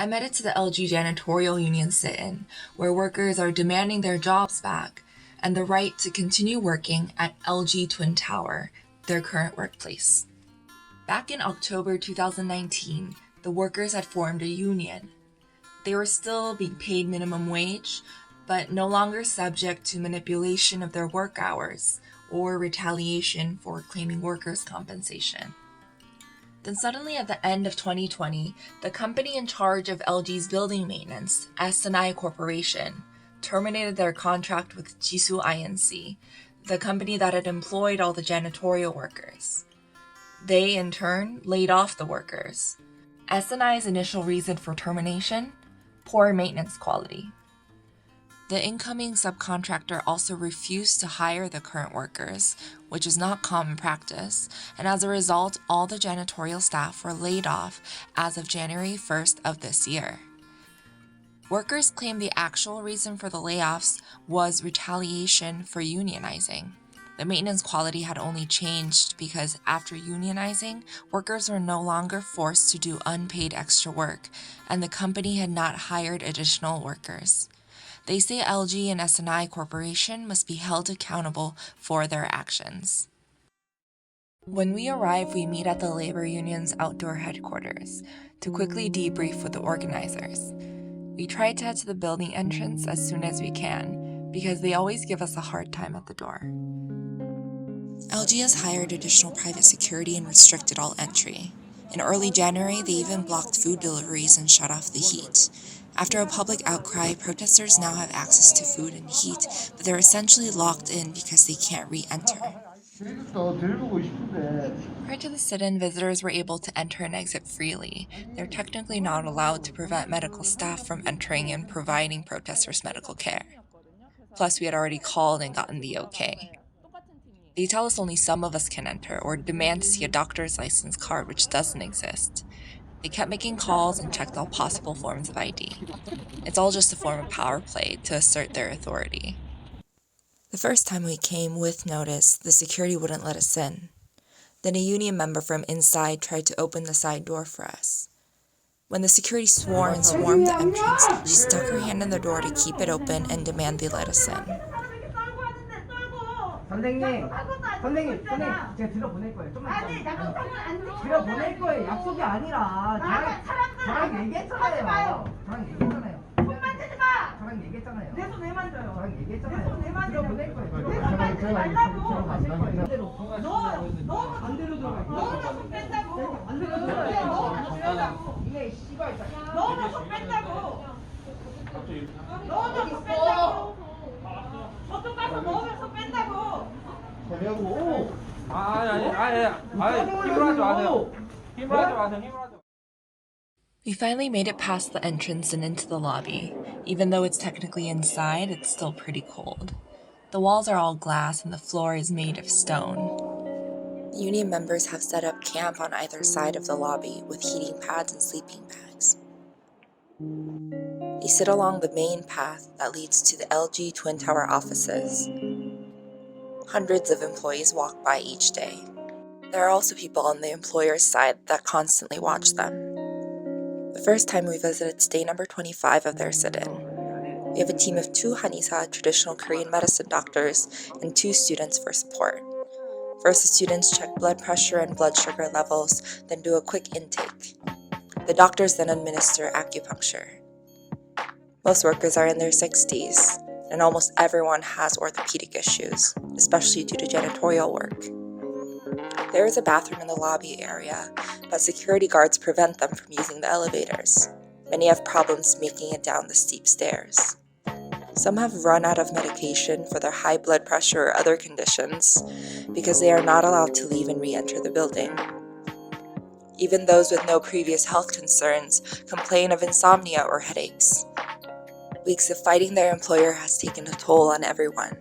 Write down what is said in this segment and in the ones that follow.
I made it to the LG Janitorial Union sit-in, where workers are demanding their jobs back and the right to continue working at LG Twin Tower, their current workplace. Back in October 2019, the workers had formed a union. They were still being paid minimum wage, but no longer subject to manipulation of their work hours or retaliation for claiming workers' compensation. Then suddenly at the end of 2020, the company in charge of LG's building maintenance, S&I Corporation, terminated their contract with Jisoo Inc., the company that had employed all the janitorial workers. They, in turn, laid off the workers. S&I's initial reason for termination? Poor maintenance quality. The incoming subcontractor also refused to hire the current workers, which is not common practice, and as a result, all the janitorial staff were laid off as of January 1st of this year. Workers claim the actual reason for the layoffs was retaliation for unionizing. The maintenance quality had only changed because after unionizing, workers were no longer forced to do unpaid extra work, and the company had not hired additional workers. They say LG and S&I Corporation must be held accountable for their actions. When we arrive, we meet at the labor union's outdoor headquarters to quickly debrief with the organizers. We try to head to the building entrance as soon as we can, because they always give us a hard time at the door. LG has hired additional private security and restricted all entry. In early January, they even blocked food deliveries and shut off the heat. After a public outcry, protesters now have access to food and heat, but they're essentially locked in because they can't re-enter. Prior to the sit-in, visitors were able to enter and exit freely. They're technically not allowed to prevent medical staff from entering and providing protesters medical care. Plus, we had already called and gotten the okay. They tell us only some of us can enter or demand to see a doctor's license card, which doesn't exist. They kept making calls and checked all possible forms of ID. It's all just a form of power play to assert their authority. The first time we came with notice, the security wouldn't let us in. Then a union member from inside tried to open the side door for us. When the security swore and swarmed the entrance, she stuck her hand in the door to keep it open and demand they let us in. 선생님, 제가 들어보낼 거예요. 아니, 잠깐 안 들어보낼 거예요. 약속이 아니라 저랑 얘기했잖아요. 손 만지지 마. 저랑 얘기했잖아요. 내 손 왜 만져요? 저랑 얘기했잖아요. 내 손 왜 만져요? 들어보낼 거예요. 내 손 만지지 말라고. 너 반대로 들어가. 너는 손 뺀다고. 반대로 들어가요. 이게 씨발. 너는 손 뺀다고. 너는 손 뺀다고. 저쪽 가서 너는 손 뺀다고. 되냐고. 힘으로 하지 마세요. We finally made it past the entrance and into the lobby. Even though it's technically inside, it's still pretty cold. The walls are all glass and the floor is made of stone. Union members have set up camp on either side of the lobby with heating pads and sleeping bags. They sit along the main path that leads to the LG Twin Tower offices. Hundreds of employees walk by each day. There are also people on the employer's side that constantly watch them. The first time we visited stay number 25 of their sit-in. We have a team of 2 Hanisa traditional Korean medicine doctors and 2 students for support. First, the students check blood pressure and blood sugar levels, then do a quick intake. The doctors then administer acupuncture. Most workers are in their 60s, and almost everyone has orthopedic issues, especially due to janitorial work. There is a bathroom in the lobby area, but security guards prevent them from using the elevators. Many have problems making it down the steep stairs. Some have run out of medication for their high blood pressure or other conditions because they are not allowed to leave and re-enter the building. Even those with no previous health concerns complain of insomnia or headaches. Weeks of fighting their employer has taken a toll on everyone.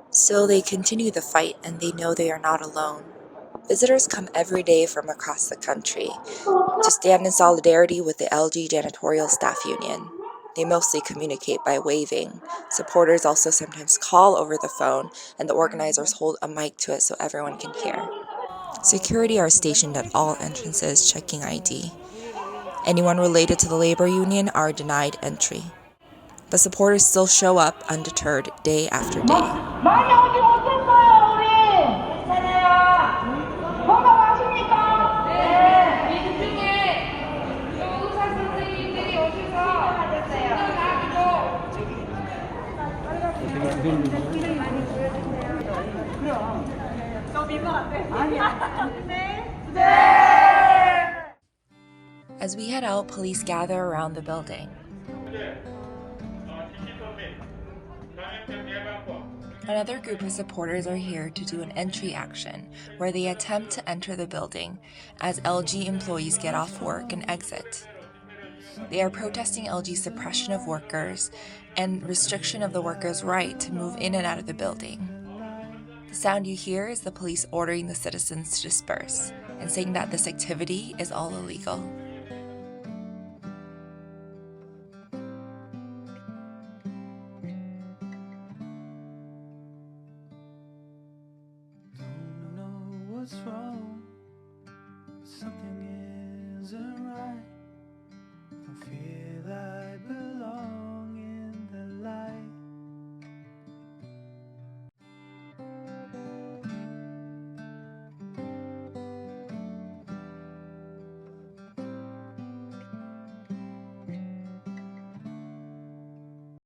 Still, they continue the fight and they know they are not alone. Visitors come every day from across the country to stand in solidarity with the LG Janitorial Staff Union. They mostly communicate by waving. Supporters also sometimes call over the phone, and the organizers hold a mic to it so everyone can hear. Security are stationed at all entrances checking ID. Anyone related to the labor union are denied entry. The supporters still show up undeterred day after day. 많이 오지 못했어요, 우리. 괜찮아요. 건강하십니까? 네. 이 중에 의사 선생님들이 오셔서 As we head out, police gather around the building. Another group of supporters are here to do an entry action where they attempt to enter the building as LG employees get off work and exit. They are protesting LG's suppression of workers and restriction of the workers' right to move in and out of the building. The sound you hear is the police ordering the citizens to disperse and saying that this activity is all illegal. Don't know what's wrong, something isn't right. I'm feeling